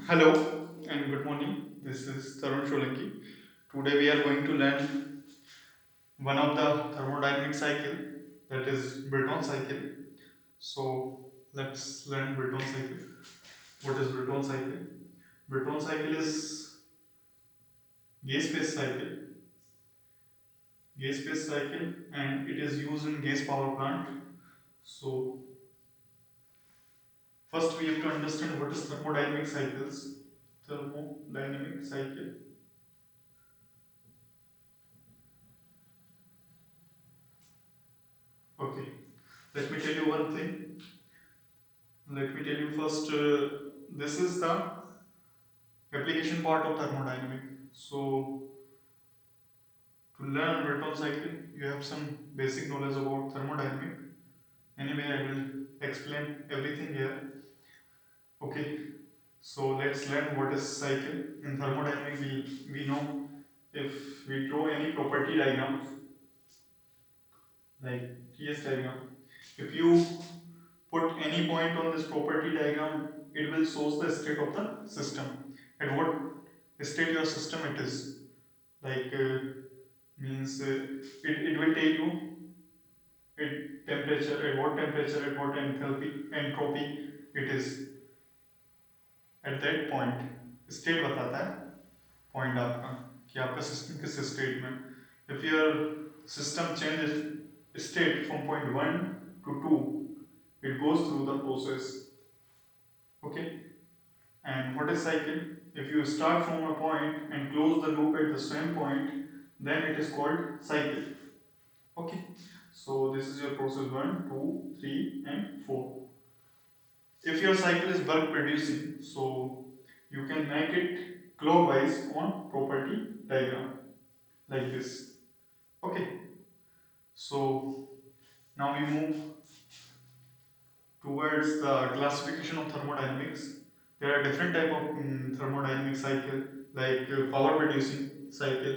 Hello and good morning. This is Tarun. Today we are going to learn one of the thermodynamic cycle, that is Brayton cycle. So let's learn Brayton cycle. What is Brayton cycle? Brayton cycle is gas phase cycle, and it is used in gas power plant. So first we have to understand what is thermodynamic cycles. Thermodynamic cycle. Okay. Let me tell you one thing. Let me tell you first, this is the application part of thermodynamic. So, to learn Brayton cycle, you have some basic knowledge about thermodynamic. Anyway, I will explain everything here. Okay, so let's learn what is cycle. In thermodynamic, we know if we draw any property diagram, like TS diagram, if you put any point on this property diagram, it will shows the state of the system. At what state your system it is. Like means it will tell you at temperature, at what entropy it is at that point. State बताता है point आपका कि आपका system किस state में. If your system changes state from point 1 to 2, it goes through the process. Okay. And what is cycle? If you start from a point and close the loop at the same point, then it is called cycle. Okay. So this is your process 1, 2, 3 and 4. If your cycle is bulk producing, so you can make it clockwise on property diagram like this. Okay. So now we move towards the classification of thermodynamics. There are different type of thermodynamic cycle, like power producing cycle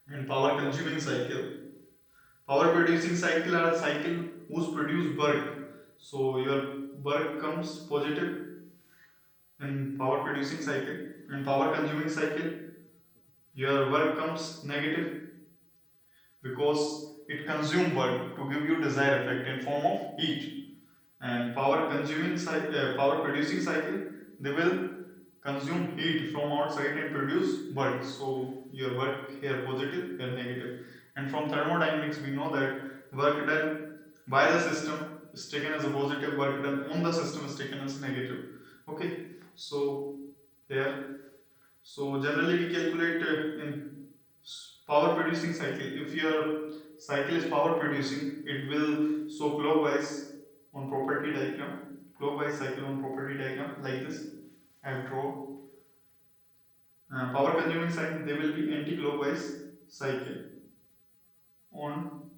and power consuming cycle. Power producing cycle are a cycle whose produce work. So your work comes positive in power producing cycle. In power consuming cycle, your work comes negative because it consumes work to give you desired effect in form of heat. And power producing cycle, they will consume heat from outside and produce work. So your work here positive, here negative. And from thermodynamics, we know that work done by the system is taken as a positive, work done on the system is taken as negative. Okay, so here, so generally we calculate in power producing cycle. If your cycle is power producing, it will show clockwise on property diagram. Clockwise cycle on property diagram like this. I have drawn. Power consuming cycle, they will be anti-clockwise cycle on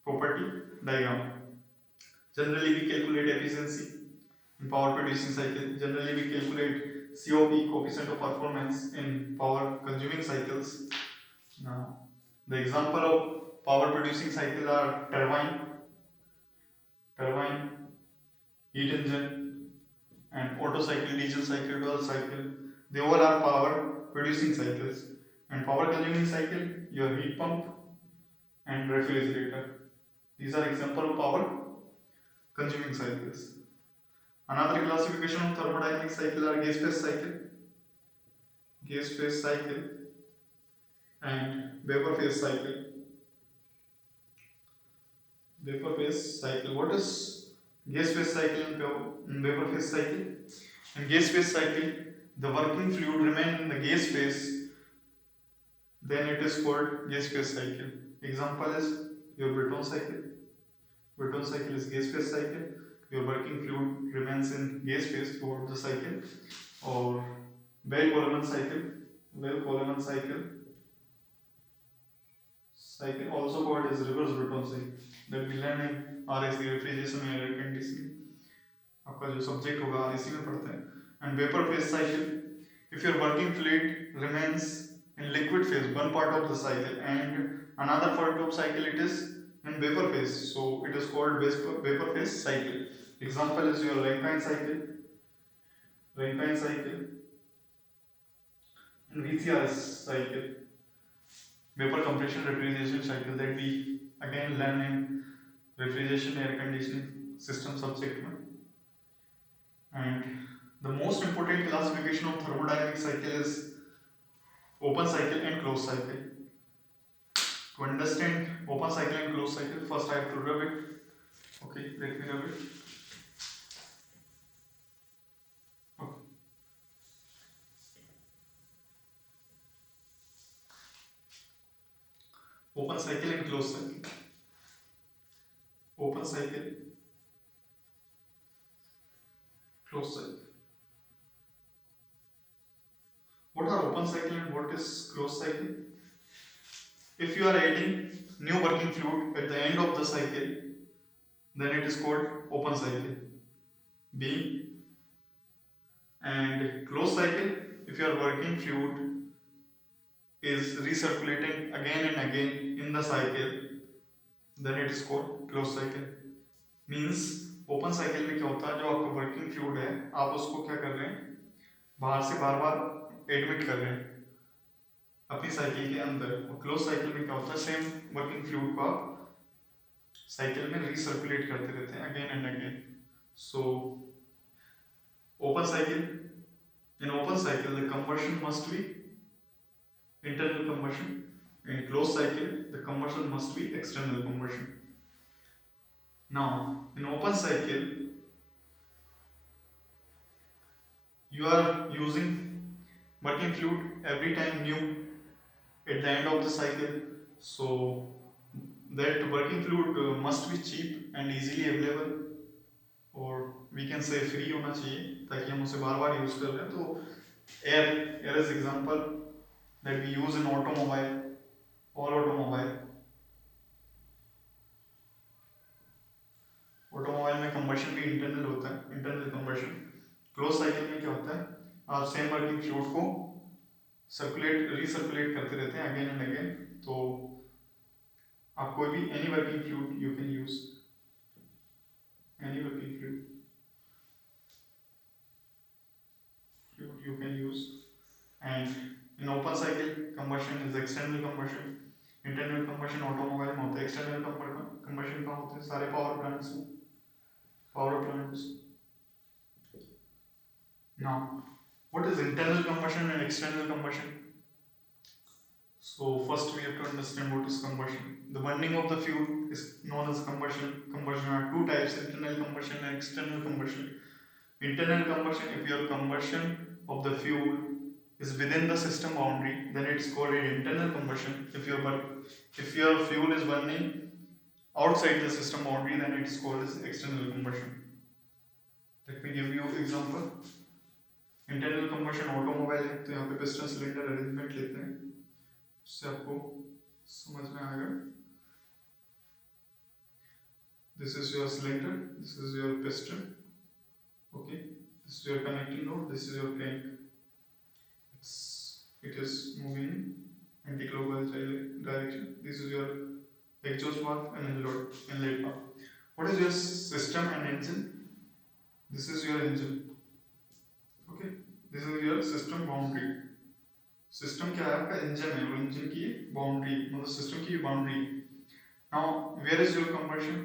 property diagram. Generally, we calculate efficiency in power producing cycle. Generally, we calculate COP, coefficient of performance, in power consuming cycles. Now, the example of power producing cycle are turbine, heat engine, and Otto cycle, diesel cycle, dual cycle. They all are power producing cycles. And power consuming cycle, your heat pump and refrigerator. These are example of power consuming cycles. Another classification of thermodynamic cycle are gas phase cycle and vapor phase cycle. Vapor phase cycle. What is gas phase cycle and vapor phase cycle? In gas phase cycle, the working fluid remain in the gas phase, then it is called gas phase cycle. Example is your Brayton cycle. Brayton cycle is gas phase cycle. Your working fluid remains in gas phase throughout the cycle. Or Bell-Coleman cycle. Bell-Coleman cycle also called as reverse Brayton cycle. That we learn in RAC, refrigeration and air conditioning. आपका जो subject होगा इसी में पढ़ते हैं. And vapor phase cycle, if your working fluid remains in liquid phase one part of the cycle and another part of cycle it is in vapor phase, so it is called vapor phase cycle. Example is your Rankine cycle, and VCRS cycle, vapor compression refrigeration cycle, that we again learn in refrigeration air conditioning system subject में. And the most important classification of thermodynamic cycle is open cycle and closed cycle. To understand open cycle and closed cycle, first I have to rub it. Okay, let me rub it. Okay. Open cycle and closed cycle. Open cycle, closed cycle. What are open cycle and what is closed cycle? If you are adding new working fluid at the end of the cycle, then it is called open cycle. B. And closed cycle, if your working fluid is recirculating again and again in the cycle, then it is called closed cycle. Means open cycle में क्या होता है, जो आपका working fluid है आप उसको क्या कर रहे हैं, बाहर से बार बार एडमिट कर रहे हैं अपनी साइकिल के अंदर. और क्लोज साइकिल में क्या होता है, सेम वर्किंग फ्लूइड को आप साइकिल में रिसर्कुलेट करते रहते हैं again and again. So open cycle, in open cycle the combustion must be internal combustion, in closed cycle the combustion must be external combustion. Now in open cycle you are using working fluid every time new at the end of the cycle, so that working fluid must be cheap and easily available, और we can say free होना चाहिए ताकि हम उसे बार बार use कर रहे हैं. तो air is example that we use in automobile, all automobile में कंबशन भी इंटरनल होता है, इंटरनल कंबशन. क्लोज साइकिल में क्या होता है, आप सेम वर्किंग फ्लूइड को रिसर्कुलेट करते रहते हैं अगेन एंड अगेन. तो आप कोई भी any working fluid you can use, any working fluid you can use. And in open cycle combustion is external combustion. Internal combustion automobile में होता है. एक्सटर्नल combustion कहाँ होते हैं, सारे पावर प्लांट्स में, power plants. Now what is internal combustion and external combustion? So first we have to understand what is combustion. The burning of the fuel is known as combustion. Combustion are two types, internal combustion and external combustion. Internal combustion, if your combustion of the fuel is within the system boundary, then it's called an internal combustion. If your fuel is burning outside the system boundary, then it is called as external combustion. Let me give you example. Internal combustion automobile है, तो यहाँ पे piston cylinder arrangement लेते हैं, उससे आपको समझ में आएगा. This is your cylinder, this is your piston, okay, this is your connecting node, this is your crank. It is moving anti-clockwise direction. This is your exhaust valve and inlet valve. What is your system and engine? This is your engine, okay, this is your system boundary. System क्या है आपका, engine है, और engine की boundary मतलब system की boundary. Now where is your combustion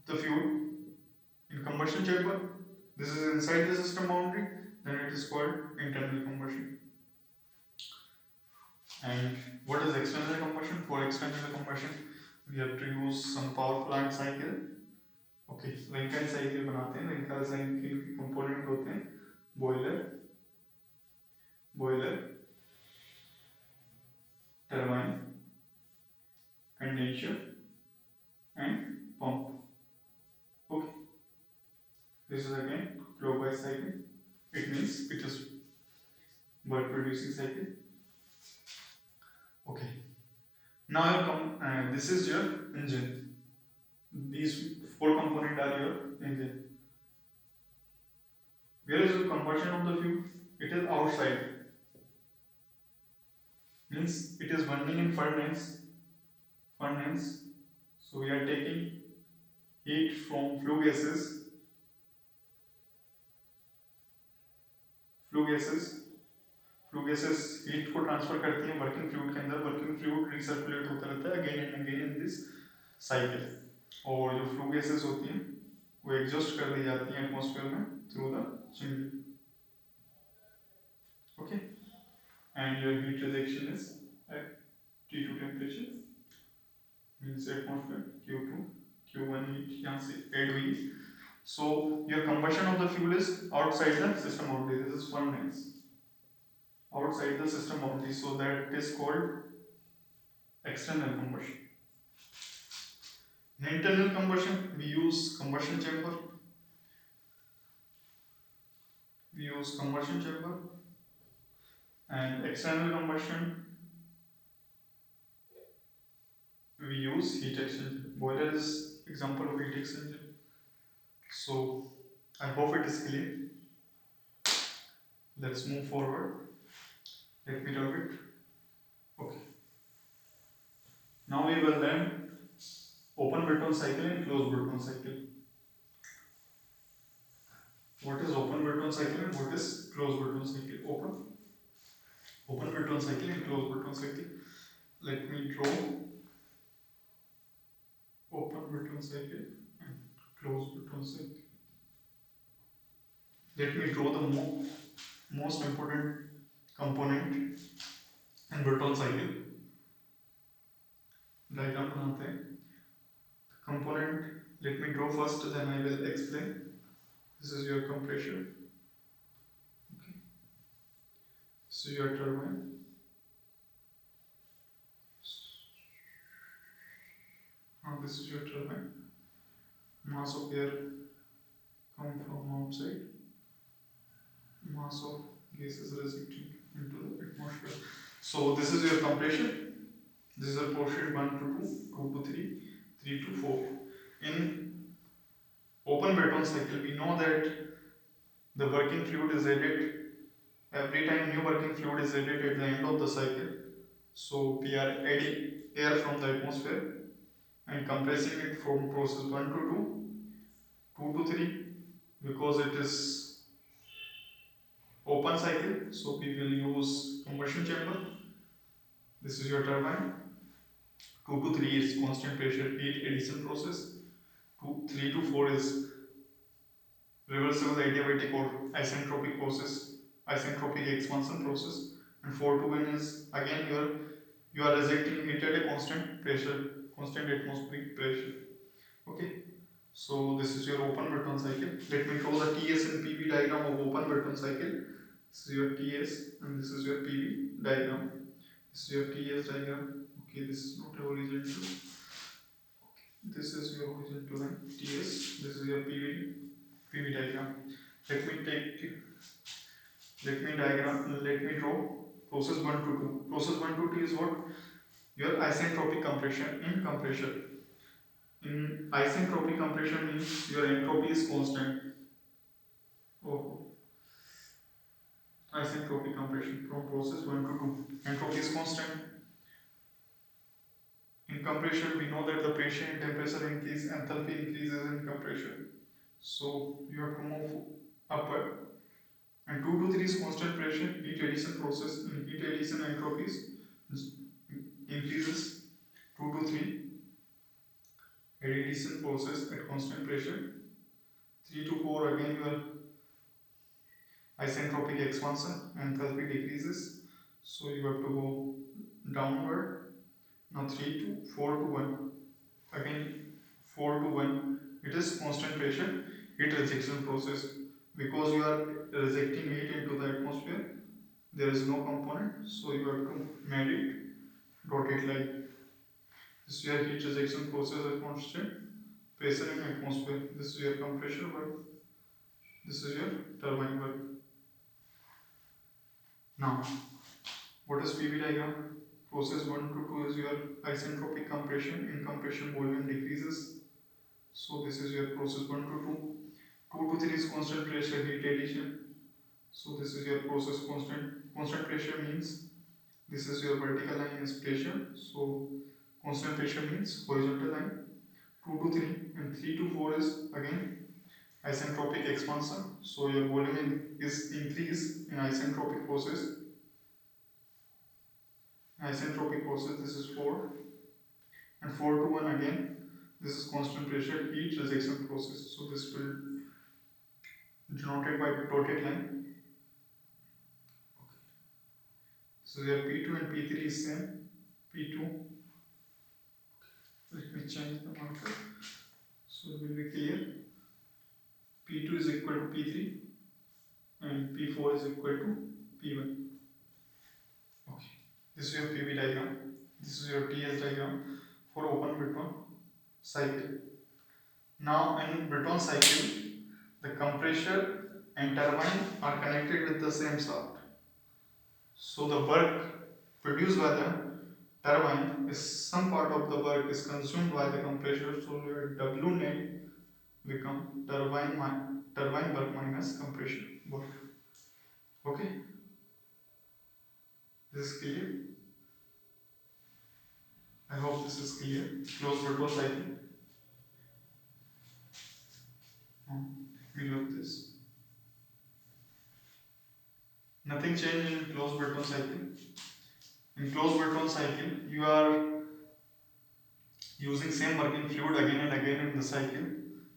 the fuel in combustion chamber, this is inside the system boundary, then it is called internal combustion. And what is external combustion? For external combustion we have to use some power plant cycle. Okay, Rankine cycle बनाते हैं. Rankine cycle के component होते हैं boiler, turbine, condenser and pump. Okay, this is again clockwise cycle. It means it is work producing cycle. Okay, now this is your engine. These four components are your engine. Where is the combustion of the fuel? It is outside. Means it is burning in furnace. So we are taking heat from flue gases flue gases flue gases heat को transfer करती हैं working fluid के अंदर, working fluid recirculate होता रहता है again and again in this cycle, और जो फ्लू गैसेस होती हैं वो एग्जॉस्ट कर दी जाती हैं एटमॉस्फेयर में through the chimney. Okay, and your heat rejection is at T2 temperature means atmosphere, Q2, Q1 heat यहाँ से add हुई. So your combustion of the fuel is outside the system only. This is furnace outside the system only. So that is called external combustion. In internal combustion, we use combustion chamber. We use combustion chamber, and external combustion we use heat exchanger. Boiler is example of heat exchanger. So I hope it is clear. Let's move forward. Let me rub it. Okay. Now we will learn open Brayton cycle and closed Brayton cycle. What is open Brayton cycle and what is closed Brayton cycle? Open Brayton cycle and closed Brayton cycle. Let me draw open Brayton cycle and closed Brayton cycle. Let me draw the most important component in Brayton cycle. Diagram बनाते हैं. Component, let me draw first, then I will explain. This is your compressor. Okay. This is your turbine. Now this is your turbine. Mass of air come from outside. Mass of gases rejecting into the atmosphere. So this is your compression. This is a portion 1 to 2, 2 to 3, 3 to 4. In open Brayton cycle, we know that the working fluid is added every time new working fluid is added at the end of the cycle. So we are adding air from the atmosphere and compressing it from process 1 to 2, 2 to 3, because it is open cycle. So we will use combustion chamber. This is your turbine. 2 to 3 is constant pressure heat addition process. 3 to 4 is reversible adiabatic or isentropic process, isentropic expansion process, and 4 to 1 is again you are rejecting heat at a constant pressure, constant atmospheric pressure. Okay, so this is your open Brayton cycle. Let me draw the TS and PV diagram of open Brayton cycle. This is your TS and this is your PV diagram. This is your TS diagram. Okay, this is not a horizontal. Okay, this is your horizontal line TS. This is your PV diagram. Let me draw process 1 to 2. Process 1 to 2 is what? Your isentropic compression in compressor. In isentropic compression means your entropy is constant. Oh, isentropic compression from process 1 to 2. Entropy is constant. In compression, we know that the pressure and temperature increase, enthalpy increases in compression. So you have to move upward. And 2 to 3 is constant pressure, heat addition process. In heat addition, entropies increases. 2 to 3 addition process at constant pressure. 3 to 4 again your isentropic expansion, enthalpy decreases. So you have to go downward. Now 3 to 4 to 1. Again 4 to 1. It is constant pressure heat rejection process. Because you are rejecting heat into the atmosphere, there is no component, so you have to make it, dot it like this is your heat rejection process at constant pressure in atmosphere. This is your compressor work. This is your turbine work. Now, what is PV diagram? Process 1 to 2 is your isentropic compression. In compression, volume decreases. So this is your process 1 to 2. 2 to 3 is constant pressure heat addition. So this is your process constant pressure means this is your vertical line is pressure. So constant pressure means horizontal line. 2 to 3 and 3 to 4 is again isentropic expansion. So your volume is increased in isentropic process. Isentropic process, this is 4, and 4 to 1 again. This is constant pressure heat rejection process. So this will denoted by dotted line. So your P2 and P3 is same. P2. Let me change the marker. So it will be clear. P2 is equal to P3 and P4 is equal to P1. Okay. This is your PV diagram. This is your TS diagram for open Brayton cycle. Now in Brayton cycle, the compressor and turbine are connected with the same shaft. So the work produced by the turbine is some part of the work is consumed by the compressor. So your W net become turbine work minus compression work. Okay, this is clear. I hope this is clear. Closed Brayton cycle. We look this. Nothing changed in closed Brayton cycle. In closed Brayton cycle, you are using same working fluid again and again in the cycle.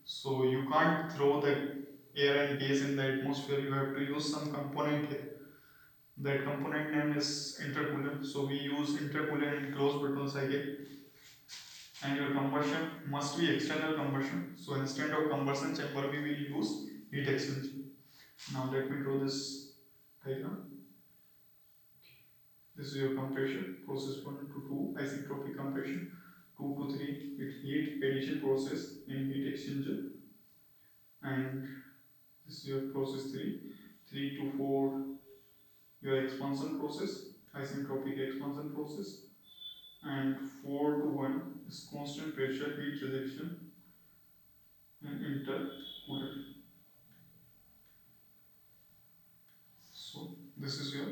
So you can't throw the air and gas in the atmosphere. You have to use some component here. That component name is intercooler. So we use intercooler in closed Brayton cycle. And your combustion must be external combustion. So instead of combustion chamber, we will use heat exchange. Now let me draw this diagram. This is your compression, process 1 to 2, isentropic compression, 2 to 3, it heat addition process in heat exchanger, and this is your process 3, 3 to 4, your expansion process, isentropic expansion process, and 4 to 1 is constant pressure heat rejection and intercooler. So this is your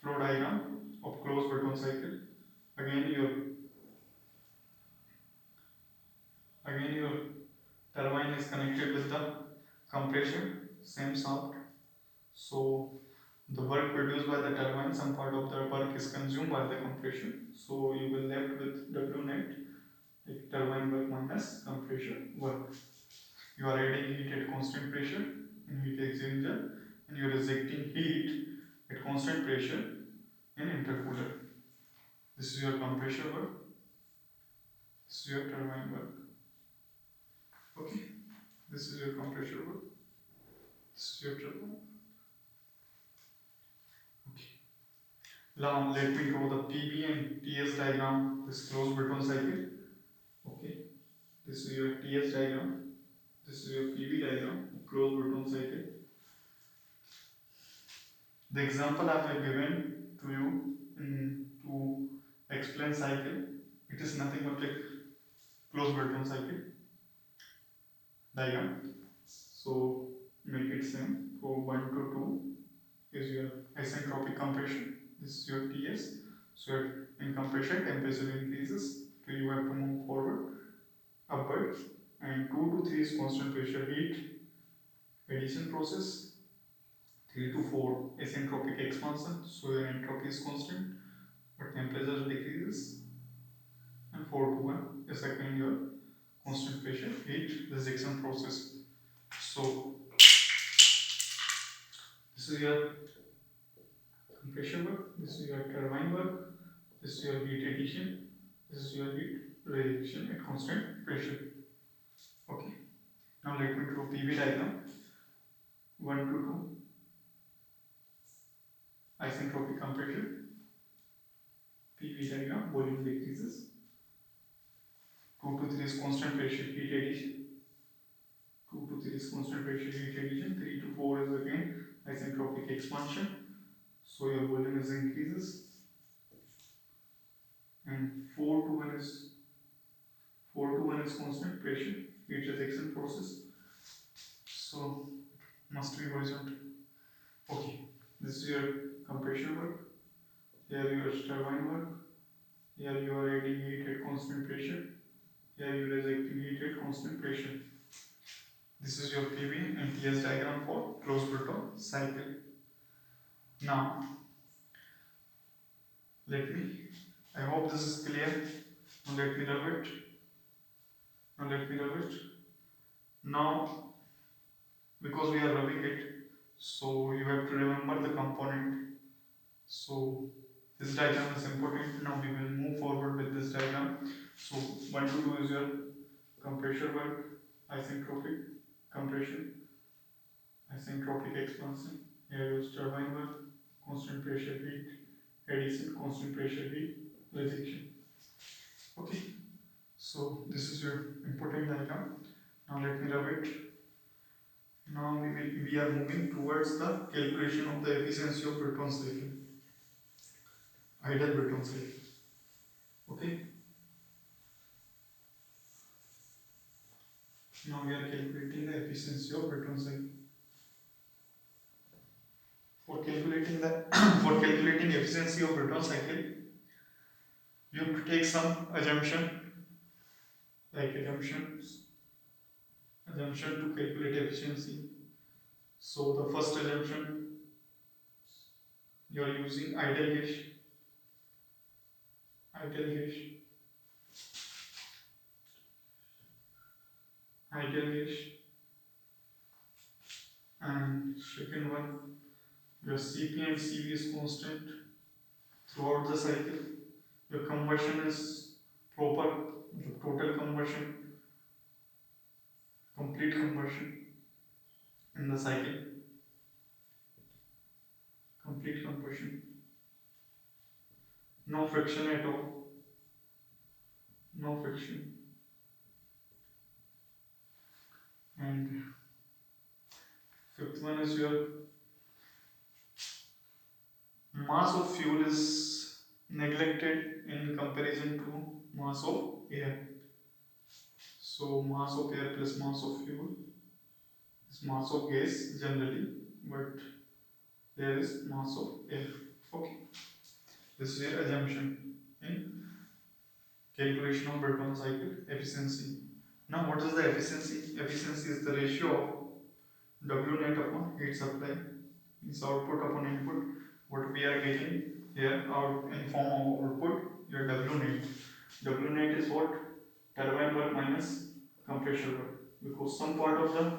flow diagram of closed Brayton cycle. Again your turbine is connected with the compressor, same shaft. So the work produced by the turbine, some part of the work is consumed by the compression. So you will left with W net, like turbine work minus compression work. You are adding heat at constant pressure in heat exchanger, and you are rejecting heat at constant pressure in intercooler. This is your compressor work. This is your turbine work. Okay. This is your compressor work. This is your turbine. Okay. Now let me draw the PV and TS diagram. This closed Brayton cycle. Okay. This is your TS diagram. This is your PV diagram. Closed Brayton cycle. The example I have given to you to explain cycle, it is nothing but like closed Brayton cycle diagram. So make it same. For 1 to 2 is your isentropic compression. This is your TS. So in compression, temperature increases. So you have to move forward, upward. And 2 to 3 is constant pressure heat addition process. 3 to 4 isentropic expansion. So your entropy is constant, but temperature decreases. And 4 to 1 is again your constant pressure heat rejection process. So this is your compression work, this is your turbine work, this is your heat addition, this is your heat rejection at constant pressure. Okay. Now let me draw PV diagram. 1 to 2 isentropic compression. PV diagram, volume decreases. 2 to 3 is constant pressure heat addition. 2 to 3 is constant pressure heat addition. 3 to 4 is again isentropic expansion. So your volume is increases. And 4 to 1 is constant pressure heat rejection process. So must be horizontal. Okay. This is your compression work. Here your turbine work. Here you are adding heat at constant pressure. Here you are rejecting heat at constant pressure. This is your PV and TS diagram for closed Brayton cycle. Now, I hope this is clear. Now let me rub it. Now, because we are rubbing it, so you have to remember the component. So this diagram is important. Now we will move forward with this diagram. So 1 to 2 is your compressor work, isentropic compression, isentropic expansion. Here goes turbine work, constant pressure heat, addition, constant pressure heat, rejection. Okay, so this is your important diagram. Now let me rub it. Now we are moving towards the calculation of the efficiency of Brayton cycle, ideal Brayton cycle. Okay. Now we are calculating the efficiency of Brayton cycle. For calculating the for calculating efficiency of Brayton cycle, you have to take some assumption, like assumption to calculate efficiency. So the first assumption, you are using ideal gas, ideal gas, ideal gas, and second one, your Cp and Cv is constant throughout the cycle. Your combustion is proper, the total combustion, complete combustion in the cycle, complete combustion, no friction at all, no friction, and fifth one is your mass of fuel is neglected in comparison to mass of air. So mass of air plus mass of fuel is mass of gas generally, but there is mass of air. Okay, this is your assumption in calculation of Brayton cycle efficiency. Now what is the efficiency? Efficiency is the ratio of W net upon heat supply, is output upon input. What we are getting here out in form of output, your W net. W net is what? Turbine work minus compressor work, because some part of the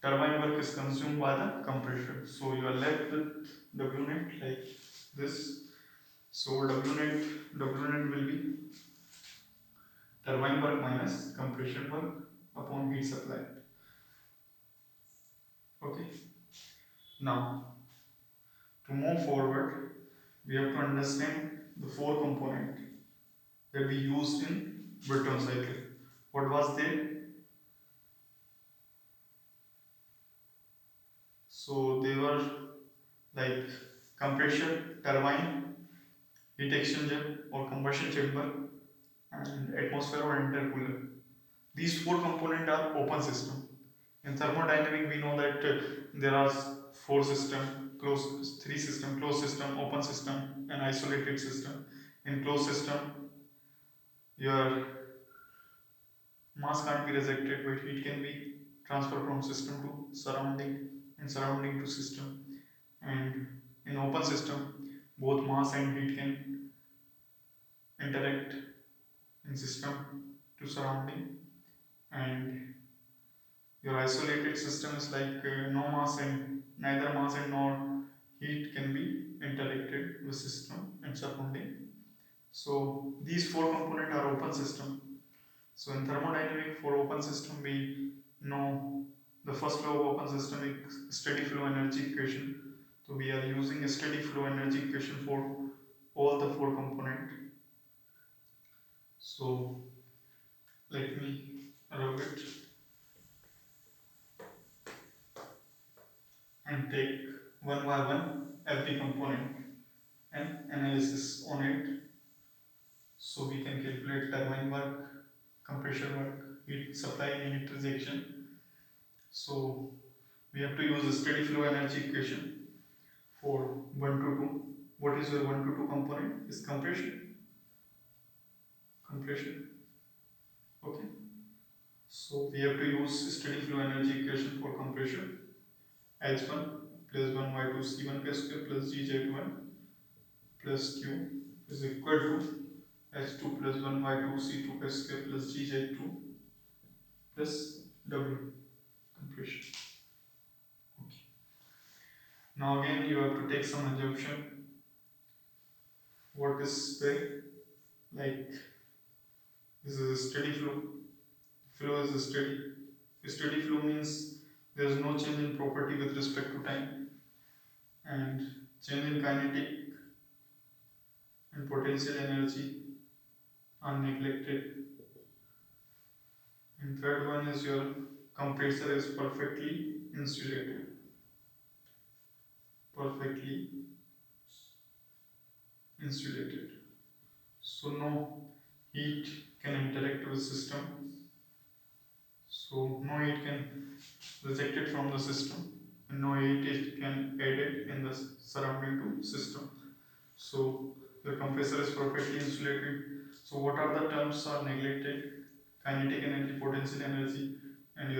turbine work is consumed by the compressor. So you are left with W net like this. So W net will be turbine work minus compression work upon heat supply. Okay. Now, to move forward, we have to understand the four components that we used in Brayton cycle. What was they? So they were like compressor, turbine, heat exchanger or combustion chamber, and atmosphere or intercooler. These four components are open system. In thermodynamics, we know that there are four systems, three systems, closed system, open system, and isolated system. In closed system, your mass can't be rejected, but heat can be transferred from system to surrounding and surrounding to system. And in open system, both mass and heat can interact in system to surrounding. And your isolated system is like no mass and neither mass and nor heat can be interacted with system and surrounding. So these four components are open system. So in thermodynamics, for open system we know the first law of open system is steady flow energy equation. So we are using a steady flow energy equation for all the four components. So let me rub it and take one by one every component and analysis on it. So we can calculate turbine work, compressor work, heat supply and heat rejection. So we have to use a steady flow energy equation for 1 to 2. What is your 1 to 2 component? Is compression. Okay. So we have to use steady flow energy equation for compression. H1 plus 1 y2 c1 k square plus gz1 plus q is equal to h2 plus 1 y2 c2 k square plus gz2 plus w compression. Okay. Now again you have to take some assumption. What is spray? Like this is a steady flow. Flow is a steady. A steady flow means there is no change in property with respect to time, and change in kinetic and potential energy are neglected. And third one is your compressor is perfectly insulated. Perfectly insulated. So no heat can interact with the system. So no heat can reject it from the system, and no heat it can add it in the surrounding to system. So the compressor is perfectly insulated. So what are the terms are neglected? Kinetic energy, potential energy, and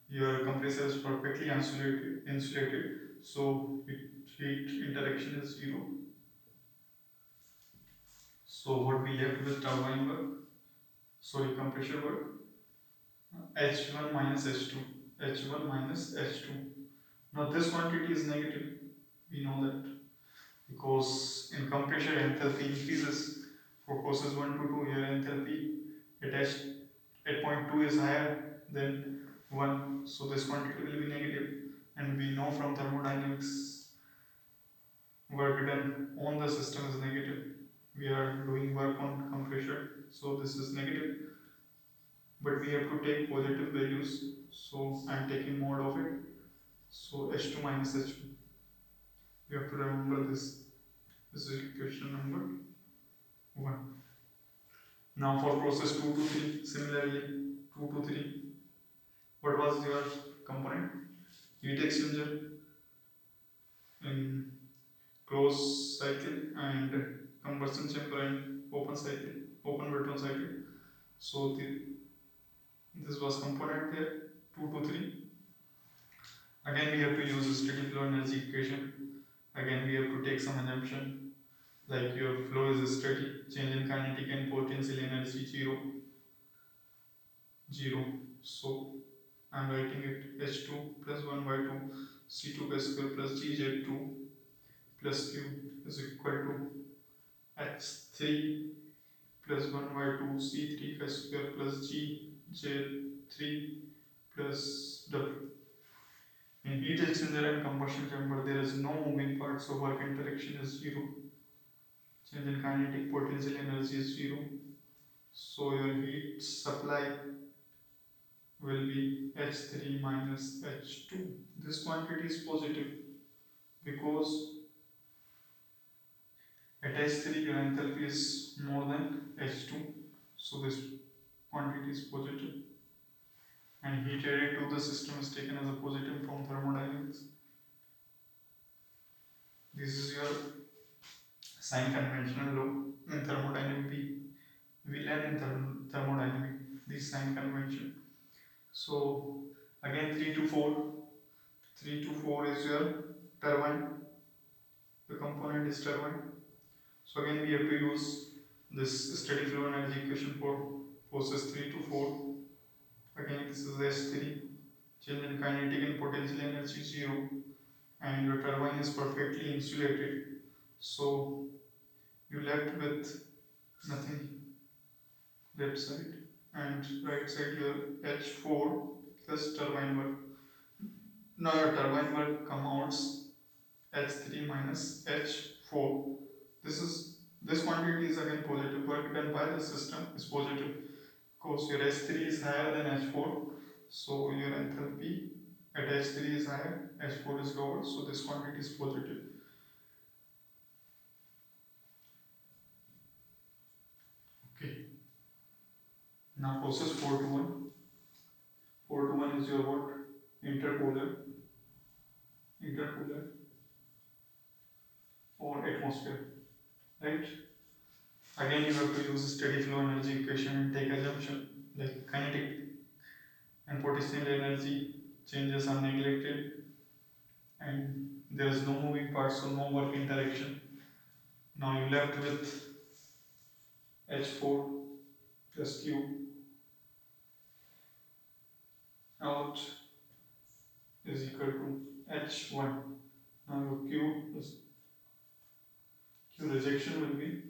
your compressor is perfectly insulated. So heat interaction is zero. So what we left with turbine work, sorry compressor work, H1 minus H2, H1 minus H2. Now this quantity is negative, we know that, because in compressor enthalpy increases for process 1 to 2, here enthalpy at point 2 is higher than 1, so this quantity will be negative. And we know from thermodynamics work done on the system is negative. We are doing work on compressor, so this is negative, but we have to take positive values, so I am taking mod of it, so H2 minus H2. You have to remember this. This is equation number 1. Now for process 2 to 3, similarly 2 to 3, what was your component? Heat exchanger in closed cycle and combustion chamber and open cycle, open Brayton cycle. So this was component there, 2 to 3. Again we have to use a steady flow energy equation. Again we have to take some assumption, like your flow is steady, change in kinetic and potential energy 0. So I am writing it H2 plus 1 by 2 C2 by square plus GZ2 plus Q is equal to H3 plus 1 by 2 C3 by square plus GZ3 plus W. In heat exchanger and combustion chamber, there is no moving part, so work interaction is 0. Change in kinetic potential energy is 0. So your heat supply will be H3 minus H2. This quantity is positive because at H3 your enthalpy is more than H2. So this quantity is positive, and heat added to the system is taken as a positive from thermodynamics. This is your sign conventional law in thermodynamics. We learn in thermodynamics this sign convention. So again 3 to 4. 3 to 4 is your turbine. The component is turbine. So again we have to use this steady flow energy equation for process 3 to 4. Again this is S3. Change in kinetic and potential energy 0. And your turbine is perfectly insulated. So you left with nothing left side, and right side your H4 plus turbine work. Now your turbine work comes H3 minus H4. This quantity is again positive. Work done by the system is positive because your H3 is higher than H4. So your enthalpy at H3 is higher, H4 is lower. So this quantity is positive. Okay. Now process 4 to 1. 4 to 1 is your what? Intercooler or atmosphere, right? Again you have to use steady flow energy equation and take assumption like kinetic and potential energy changes are neglected, and there is no moving parts, so no work interaction. Now you left with H4 plus Q out is equal to H1. Now your Q rejection will be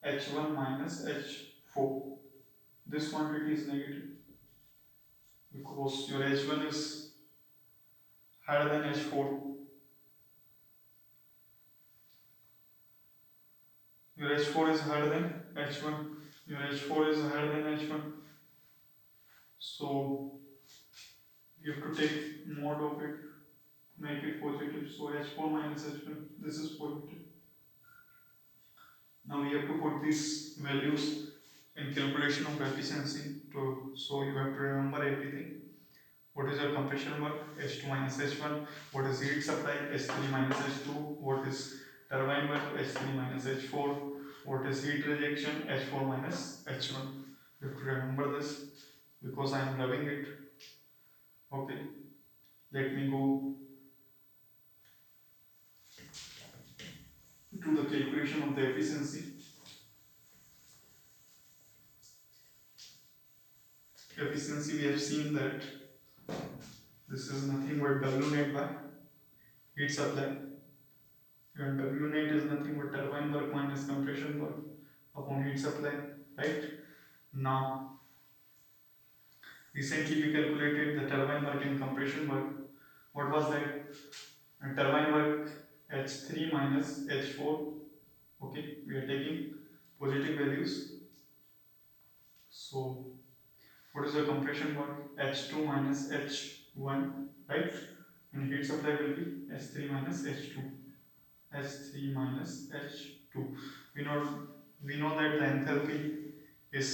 H1 minus H4. This quantity is negative because your H1 is higher than H4. Your H4 is higher than H1. Your H4 is higher than H1. So you have to take mod of it, make it positive. So H4 minus H1, this is positive. Now we have to put these values in calculation of efficiency. So you have to remember everything. What is your compression work? H2 minus H1. What is heat supply? H3 minus H2. What is turbine work? H3 minus H4. What is heat rejection? H4 minus H1. You have to remember this because I am loving it. Okay, let me go to the calculation of the efficiency. Efficiency, we have seen that this is nothing but W net by heat supply, and W net is nothing but turbine work minus compression work upon heat supply, right? Now, recently we calculated the turbine work and compression work. What was that? And turbine work H3 minus H4. Okay, we are taking positive values. So, what is the compression work? H2 minus H1, right? And heat supply will be H3 minus H2. H3 minus H2. We know we know that the enthalpy is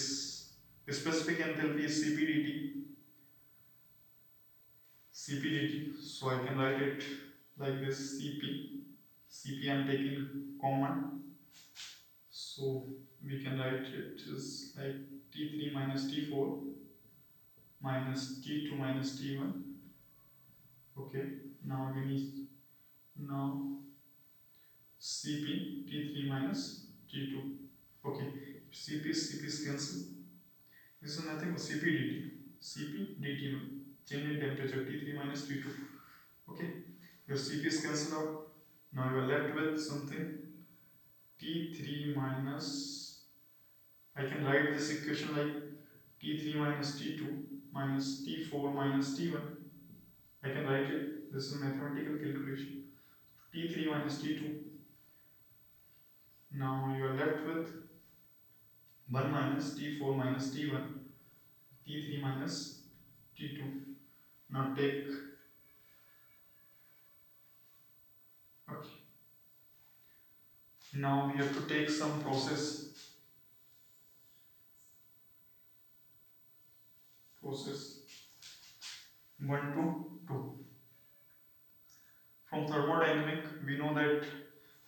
specific enthalpy is CP dt. So I can write it like this: Cp I am taking common. So we can write it as like T3 minus T4 minus T2 minus T1. Okay, now Cp T3 minus T2. Okay, Cp is cancelled. This is nothing but Cp dt1, change in temperature T3 minus T2. Okay, your Cp is cancelled out. Now you are left with something T3 minus, I can write this equation like T3 minus T2 minus T4 minus T1. I can write it. This is mathematical calculation. T3 minus T2. Now you are left with 1 minus T4 minus T1, T3 minus T2. Now take, okay. Now we have to take some process 1 to 2. From thermodynamic, we know that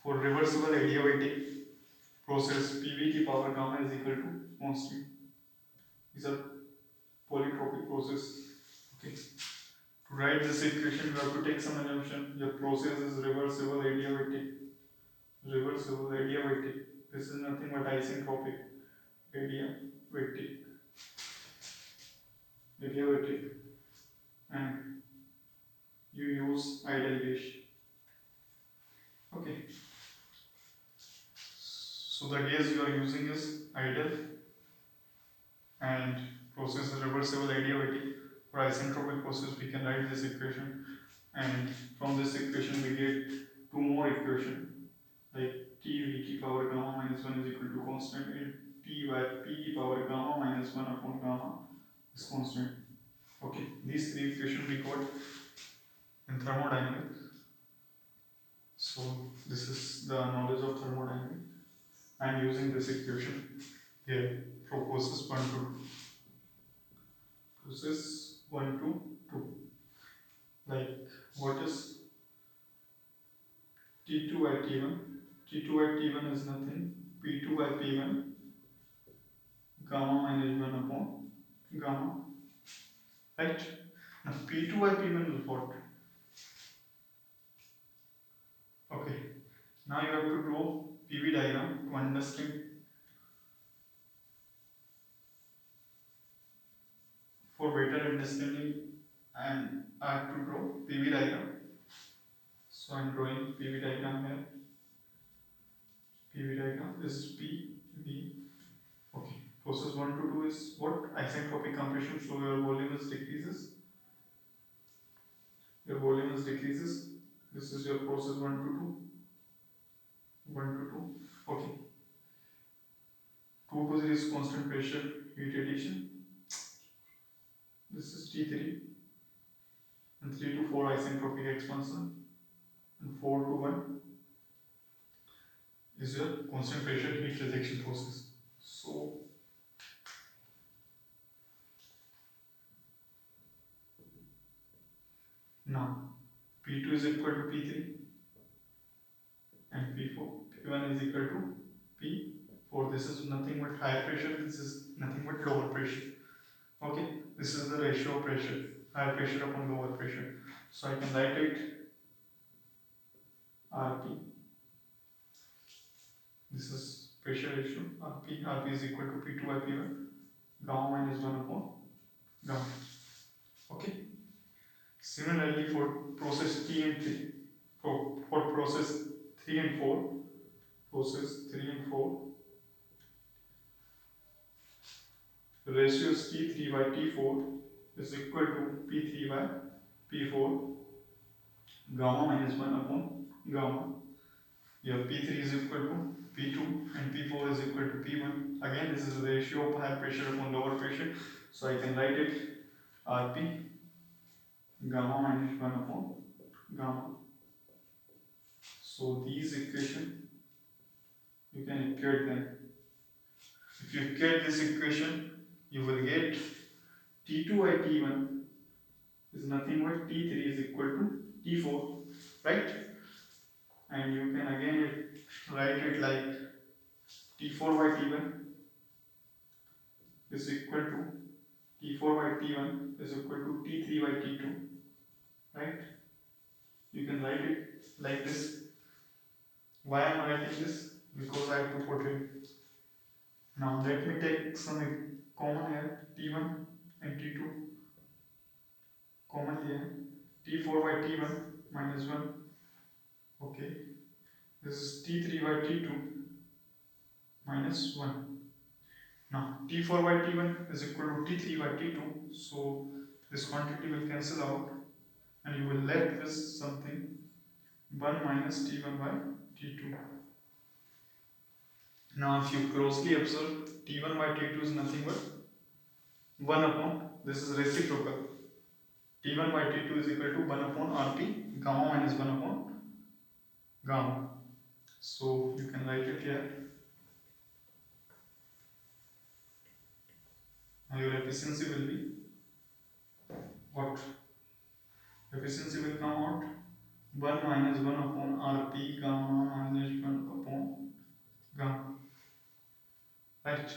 for reversible adiabatic process, PV की power gamma is equal to constant. These are polytropic process. Okay. To write this equation, you have to take some assumption. Your process is reversible adiabatic. Reversible adiabatic. This is nothing but isentropic adiabatic. And you use ideal gas. Okay. So the gas you are using is ideal, and process is reversible adiabatic. For isentropic process, we can write this equation, and from this equation we get two more equations, like T V power gamma minus 1 is equal to constant, and T by P power gamma minus 1 upon gamma is constant. Okay, these three equations we got in thermodynamics. So this is the knowledge of thermodynamics. I am using this equation here for process 1 to 2. Process 1 to 2. Like what is T2 by T1? T2 by T1 is nothing. P2 by P1 gamma minus 1 upon gamma, right? Now P2 by P1 is what? Okay, now you have to draw PV diagram to understand. For better understanding, and I have to draw PV diagram. So I am drawing PV diagram here. PV diagram is PV. Okay. Process 1 to 2 is what? Isentropic compression. So your volume is decreases. Your volume is decreases. This is your process 1 to 2. 1 to 2. Okay. 2 to 3 is constant pressure heat addition. This is T3. And 3 to 4 isentropic expansion. And 4 to 1 is your constant pressure heat rejection process. So now P2 is equal to P3 and P4. P1 is equal to P4. This is nothing but higher pressure. This is nothing but lower pressure. Okay, this is the ratio of pressure, higher pressure upon lower pressure. So I can write it RP. This is pressure ratio RP. RP is equal to P2 by P1. Gamma minus 1 upon gamma. Okay. Similarly for process T and 3, for process 3 and 4, process 3 and 4, the ratio is T3 by T4 is equal to P3 by P4, gamma minus 1 upon gamma. Here P3 is equal to P2 and P4 is equal to P1. Again, this is the ratio of higher pressure upon lower pressure. So I can write it RP gamma minus 1 upon gamma. So these equations, you can equate them. If you equate this equation, you will get T2 by T1 is nothing but T3 is equal to T4, right? And you can again write it like T4 by T1 is equal to T4 by T1 is equal to T3 by T2, right? You can write it like this. Why am I writing this? Because I have to put it. Now let me take some common here, T1 and T2 common here. T4 by T1 minus 1. Okay. This is T3 by T2 minus 1. Now T4 by T1 is equal to T3 by T2. So this quantity will cancel out and you will left with something 1 minus T1 by T2. Now if you closely observe, T1 by T2 is nothing but 1 upon, this is reciprocal. T1 by T2 is equal to 1 upon Rp, gamma minus 1 upon gamma. So you can write it here. Now your efficiency will be what? Efficiency will come out 1 minus 1 upon Rp gamma minus 1 upon gamma. Right?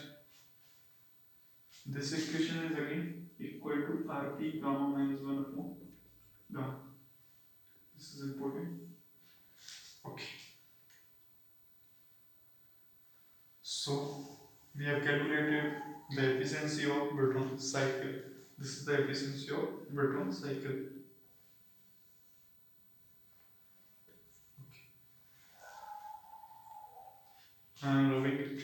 This equation is again equal to Rp gamma minus 1 upon gamma. This is important. Okay. So we have calculated the efficiency of Brayton cycle. This is the efficiency of Brayton cycle. Okay. I am rubbing it.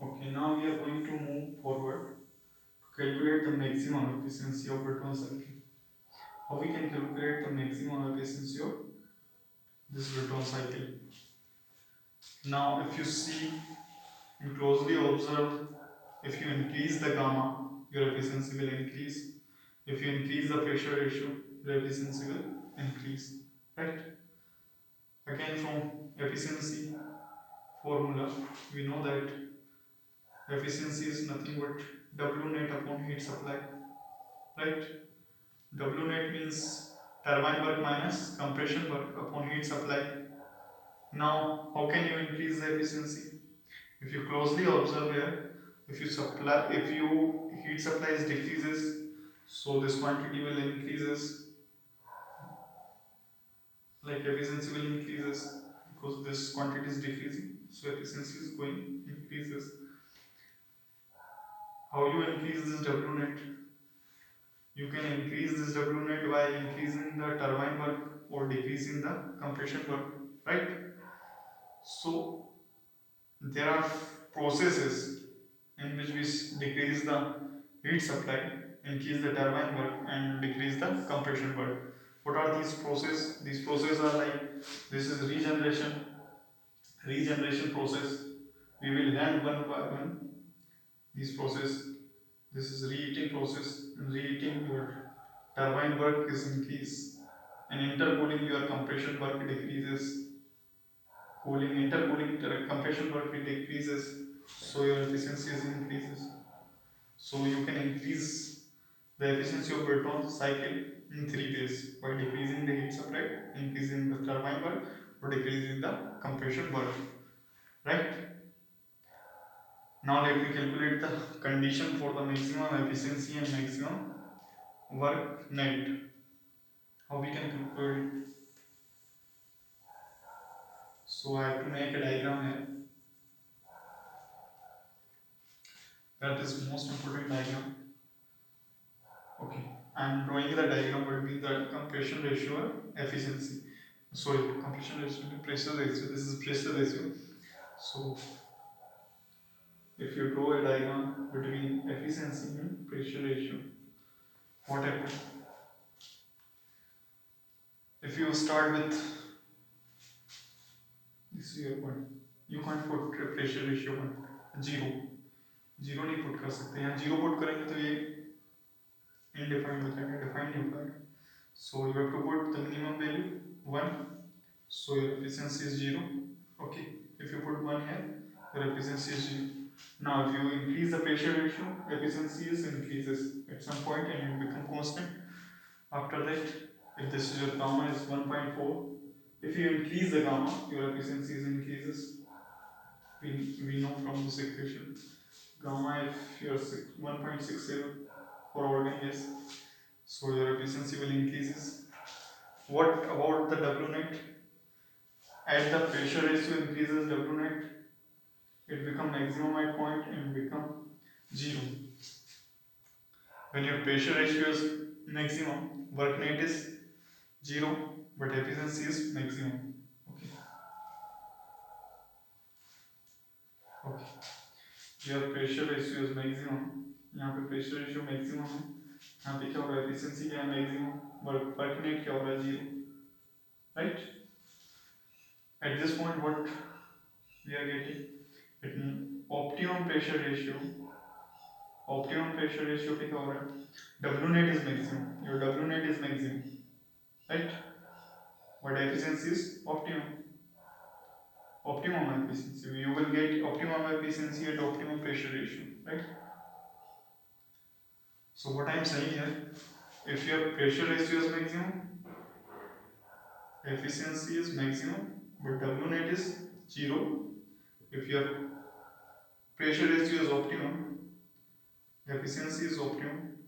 Okay, now we are going to move forward to calculate the maximum efficiency of Brayton cycle. How we can calculate the maximum efficiency of this Brayton cycle? Now, if you see and closely observe, if you increase the gamma, your efficiency will increase. If you increase the pressure ratio, your efficiency will increase. Right? Again, from efficiency formula, we know that efficiency is nothing but W net upon heat supply, right? W net means turbine work minus compression work upon heat supply. Now, how can you increase the efficiency? If you closely observe here, if you heat supply is decreases, so this quantity will increases, like efficiency will increases because this quantity is decreasing, so efficiency is going increases. How you increase this W net? You can increase this W net by increasing the turbine work or decreasing the compression work, right? So there are processes in which we decrease the heat supply, increase the turbine work, and decrease the compression work. What are these processes? These processes are like, this is regeneration process. We will learn one by one these process. This is reheating process. In reheating, your turbine work is increased, and intercooling, your compression work decreases. Cooling, intercooling, compression work decreases, so your efficiency is increases. So you can increase the efficiency of Brayton cycle in three ways: by decreasing the heat supply, increasing the turbine work, or decreasing the compression work. Right? Now let me calculate the condition for the maximum efficiency and maximum work net. How we can calculate it? So I have to make a diagram here. That is most important diagram. Okay. I'm drawing the diagram between the compression ratio and efficiency. Sorry, compression ratio and pressure ratio. This is pressure ratio. So if you draw a diagram between efficiency and pressure ratio, what happens? If you start with this year one, you can't put pressure ratio one, zero. Zero नहीं put कर सकते, यहाँ zero put करेंगे तो ये इनडिफाइंड हो जाएगा, defined नहीं हो पाएगा. So you have to put the minimum value 1, so your efficiency is 0. Okay, if you put 1 here, your efficiency is 0. Now if you increase the pressure ratio, efficiency is increases at some point and it become constant. After that, if this is your gamma is 1.4, if you increase the gamma, your efficiency is increases. We know from this equation, gamma if you are 1.67 for organ gas, so your efficiency will increases. What about the W net? As the pressure ratio increases W net, it become maximum at point and become 0. When your pressure ratio is maximum, work net is 0, but efficiency is maximum. Okay. Okay. Your pressure ratio is maximum. यहाँ पे pressure ratio maximum है. यहाँ पे क्या हो रहा है? Efficiency क्या है? Maximum. Work net क्या हो रहा है? 0. Right? At this point, what we are getting? It optimum pressure ratio. Optimum pressure ratio पे क्या हो रहा है? W net is maximum. Your W net is maximum, right? But efficiency is optimum. Optimum efficiency. You will get optimum efficiency at optimum pressure ratio, right? So what I am saying here, if your pressure ratio is maximum, efficiency is maximum, but W net is 0. If your pressure ratio is optimum, efficiency is optimum,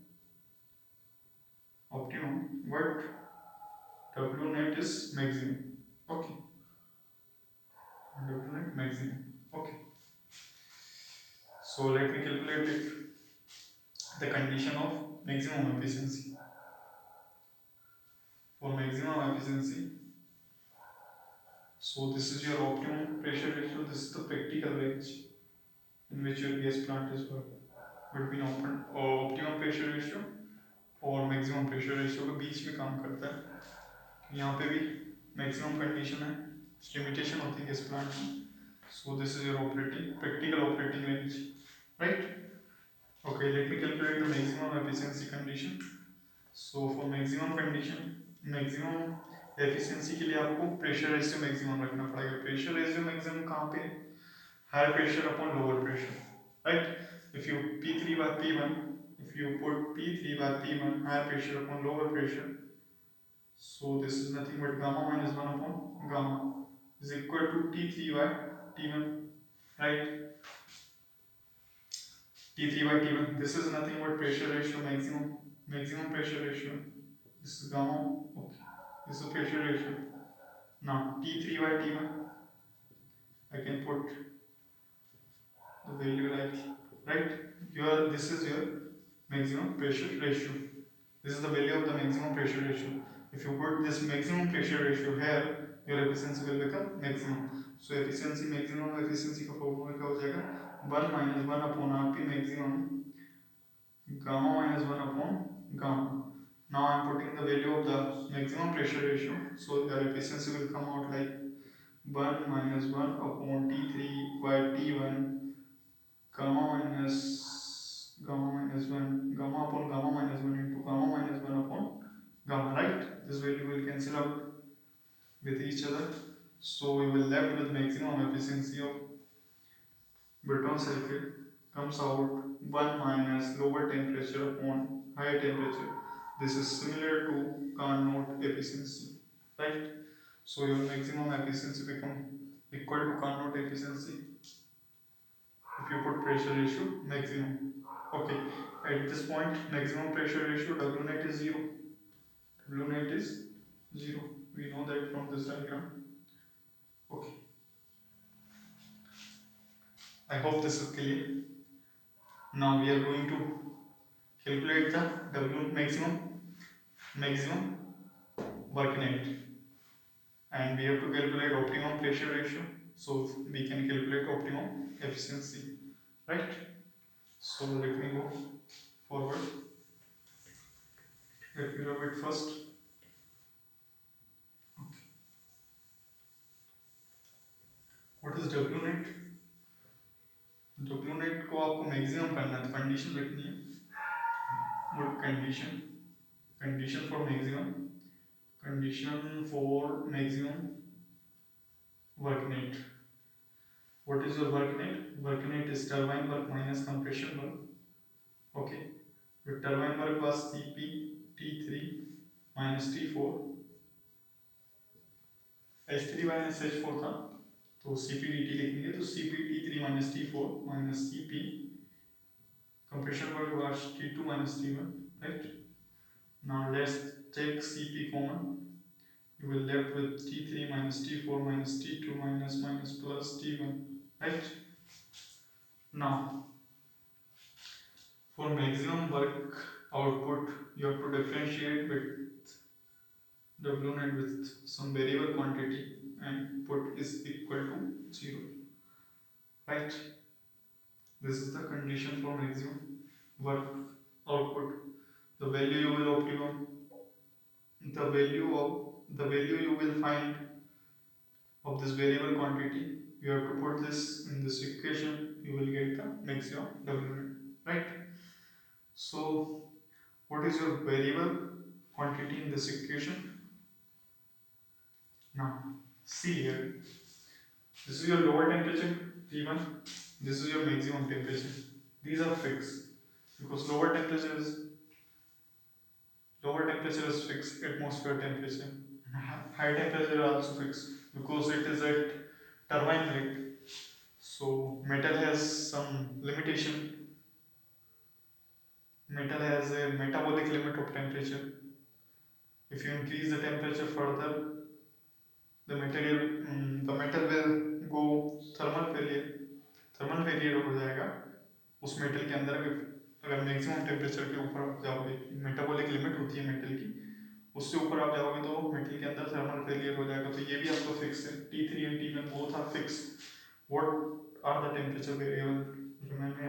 but W net is maximum. Okay. W net maximum. Okay. So let me calculate it. The condition of maximum efficiency. For maximum efficiency, so this is your optimum pressure ratio. This is the practical range in which your gas plant is working between optimum pressure ratio और maximum pressure ratio के बीच में काम करता है. यहाँ पे भी maximum condition है, limitation होती है gas plant में. So this is your practical operating range, right? Okay, let me calculate the maximum efficiency condition. So for maximum condition, maximum efficiency के लिए आपको pressure ratio maximum रखना पड़ेगा. Pressure ratio maximum कहाँ पे? Higher pressure upon lower pressure. right? If you P3 by P1, if you put P3 by P1 higher pressure upon lower pressure, so this is nothing but gamma minus 1 upon gamma is equal to T3 by T1, right? T3 by T1, this is nothing but pressure ratio, maximum pressure ratio. This is gamma, okay. This is pressure ratio. Now T3 by T1, I can put the value like, right? This is your maximum pressure ratio. This is the value of the maximum pressure ratio. If you put this maximum pressure ratio here, your efficiency will become maximum. So efficiency maximum efficiency का formula क्या हो जाएगा 1 minus 1 upon RP maximum gamma minus 1 upon gamma. Now I am putting the value of the maximum pressure ratio. So your efficiency will come out like 1 minus 1 upon T3 by T1 gamma upon gamma minus 1 into gamma minus 1 upon gamma, right? This value will cancel out with each other. So we will left with maximum efficiency of Breton cycle comes out 1 minus lower temperature upon higher temperature. This is similar to Carnot efficiency, right? So your maximum efficiency become equal to Carnot efficiency if you put pressure ratio maximum. Okay, at this point maximum pressure ratio W net is 0. W net is 0. We know that from this diagram. Okay, I hope this is clear. Now we are going to calculate the W maximum work net, and we have to calculate optimum pressure ratio, so we can calculate optimum efficiency, right? So let me go forward. Let me rub it first. Okay. What is W net? W net को आपको maximum करना है, condition रखनी है. What condition? Condition for maximum. Condition for maximum work net. What is your work net? Work net is turbine work minus compression work. Okay. The turbine work was Cp T3 minus T4. H3 minus H4 था, तो Cp dt लिखेंगे, तो Cp T3 minus T4 minus Cp compression work was T2 minus T1, right? Now let's take Cp common. You will left with T3 minus T4 minus T2 minus plus T1, right? Now for maximum work output, you have to differentiate with W net with some variable quantity and put is equal to 0, right? This is the condition for maximum work output. The value you will optimum, the value you will find of this variable quantity, you have to put this in this equation, you will get the maximum W net, right? So what is your variable quantity in this equation? Now see here, this is your lower temperature T1, this is your maximum temperature. These are fixed because lower temperature is fixed atmosphere temperature. High temperature is also fixed because it is at turbine rate. So metal has some limitation. Metal has a metabolic limit of temperature. If you increase the temperature further, the metal will go thermal failure हो जाएगा उस metal के अंदर. अगर maximum temperature के ऊपर आप जाओगे, मेटाबॉलिक लिमिट होती है मेटल की, उससे ऊपर आप जाओगे तो मेटल के अंदर थर्मल फेलियर हो जाएगा. तो ये भी आपको फिक्स है. T3 and T1 both are fixed. What are the temperature variable? Remember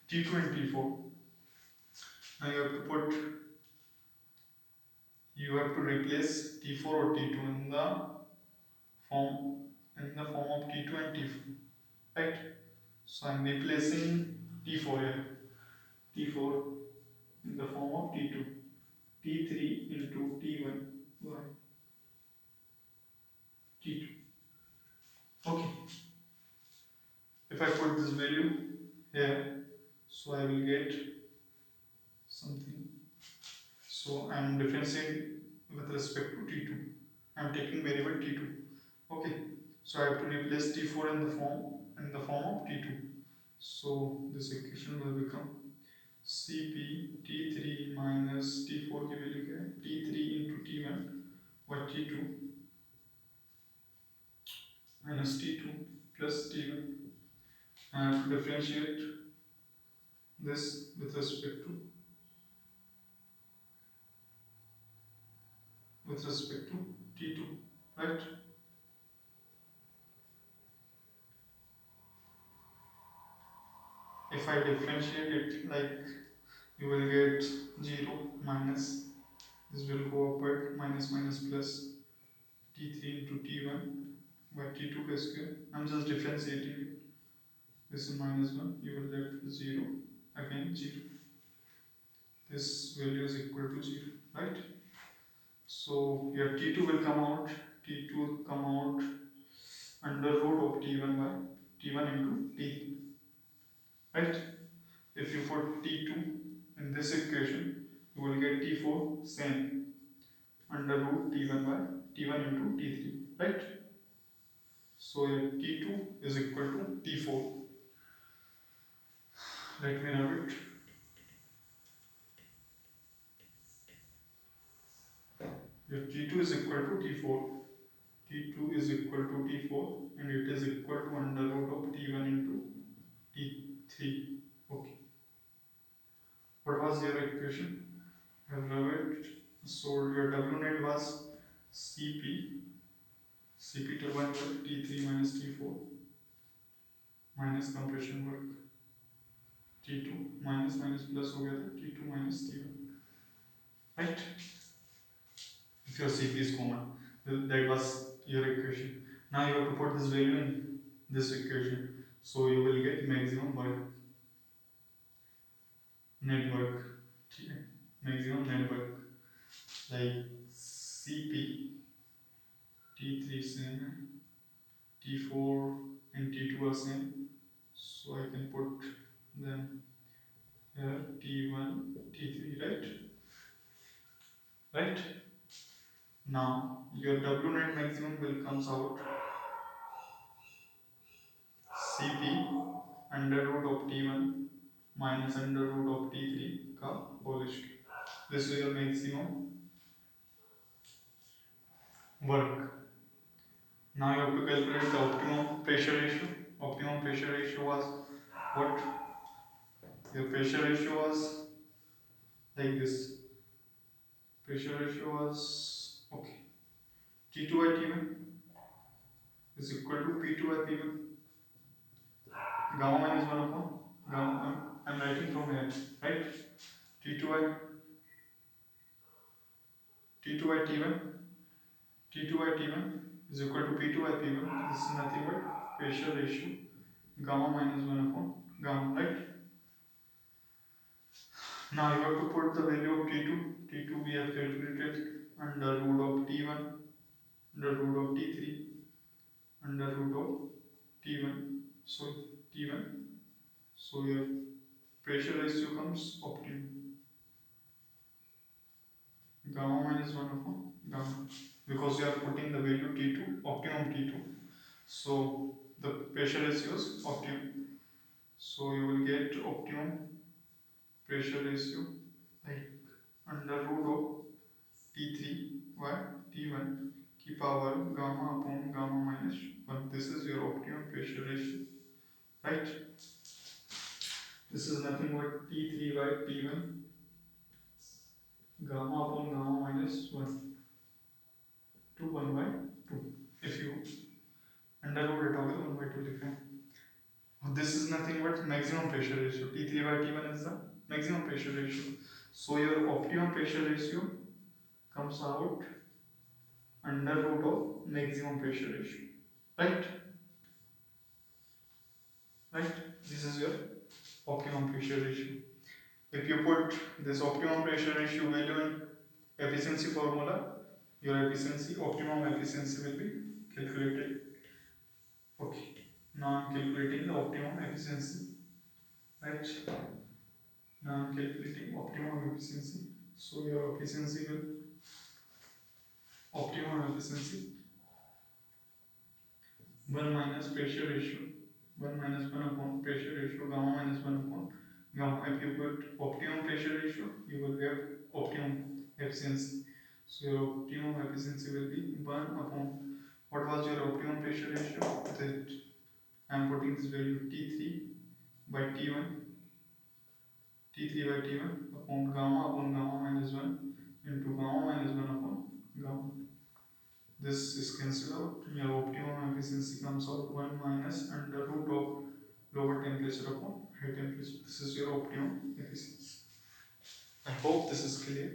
T2 and T4. Now you have to replace T4 or T2 in the form of T2 and T4, right? So I'm replacing T4 here. T4 in the form of T2. T3 into T1 by T2. Okay. If I put this value, here. So I will get something. So I am differentiating with respect to T2. I am taking variable T2. Okay. So I have to replace T4 in the form of T2. So this equation will become Cp T3 minus T4 की value क्या है T3 into T1 और T2 minus T2 plus T1. I have to differentiate this with respect to T2, right? If I differentiate it, like, you will get 0 minus, this will go upward, minus minus plus T3 into T1 by T2 का square. I'm just differentiating it. This is minus 1, you will get 0, again 0. This value is equal to 0, right? So your T2 will come out, T2 will come out under root of T1 by T1 into T, right? If you put T2 in this equation, you will get T4 same under root T1 by T1 into T3, right? So your T2 is equal to T4. Let me have it. Your T2 is equal to T4. T2 is equal to T4 and it is equal to under root of T1 into T3. Okay. What was your equation? I love it. So your W net was Cp turbine work T3 minus T4 minus compression work T2 minus minus plus हो गया था T2 minus T1, right? If your Cp is common, that was your equation. Now you have to put this value in this equation, so you will get maximum work, net work, maximum net work, like Cp T3 same, T4 and T2 are same, so I can put them here T1, T3, right? Right? Now your W net maximum will comes out Cp under root of T1 minus under root of T3 का whole square. This is your maximum work. Now you have to calculate the optimum pressure ratio. Optimum pressure ratio was what? Your pressure ratio was like this. Pressure ratio was okay. T2 by T1 is equal to P2 by P1. Gamma minus 1 upon gamma. I'm writing from here, right? T2 by T2 by T1. T2 by T1 is equal to P2 by P1. This is nothing but pressure ratio gamma minus 1 upon gamma, right? Now you have to put the value of T2. T2 we have calculated under root of T1, under root of T3, under root of T1. So T1. So your pressure ratio comes optimum. Gamma minus 1 upon gamma. Because you are putting the value T2, optimum T2. So the pressure ratio is optimum. So you will get optimum pressure ratio like under root of T3 by T1 की power gamma upon gamma minus 1. This is your optimum pressure ratio, right? This is nothing but T3 by T1 gamma upon gamma minus 1 to 1 by 2. If you under root it over 1 by 2 लिखें. This is nothing but maximum pressure ratio. T3 by T1 is the maximum pressure ratio. So your optimum pressure ratio comes out under root of maximum pressure ratio, right? Right? This is your optimum pressure ratio. If you put this optimum pressure ratio value in efficiency formula, your efficiency, optimum efficiency will be calculated. Okay. Now I am calculating the optimum efficiency. right? Now I'm calculating optimum efficiency. So your efficiency will optimum efficiency 1 minus pressure ratio, 1 minus 1 upon pressure ratio, gamma minus 1 upon gamma. If you put optimum pressure ratio, you will get optimum efficiency. So your optimum efficiency will be 1 upon, what was your optimum pressure ratio? That I am putting this value T3 by T1, T3 by T1 upon gamma minus 1 into gamma minus 1 upon gamma. This is cancelled out. Your optimum efficiency comes out 1 minus under root of lower temperature upon high temperature. This is your optimum efficiency. I hope this is clear.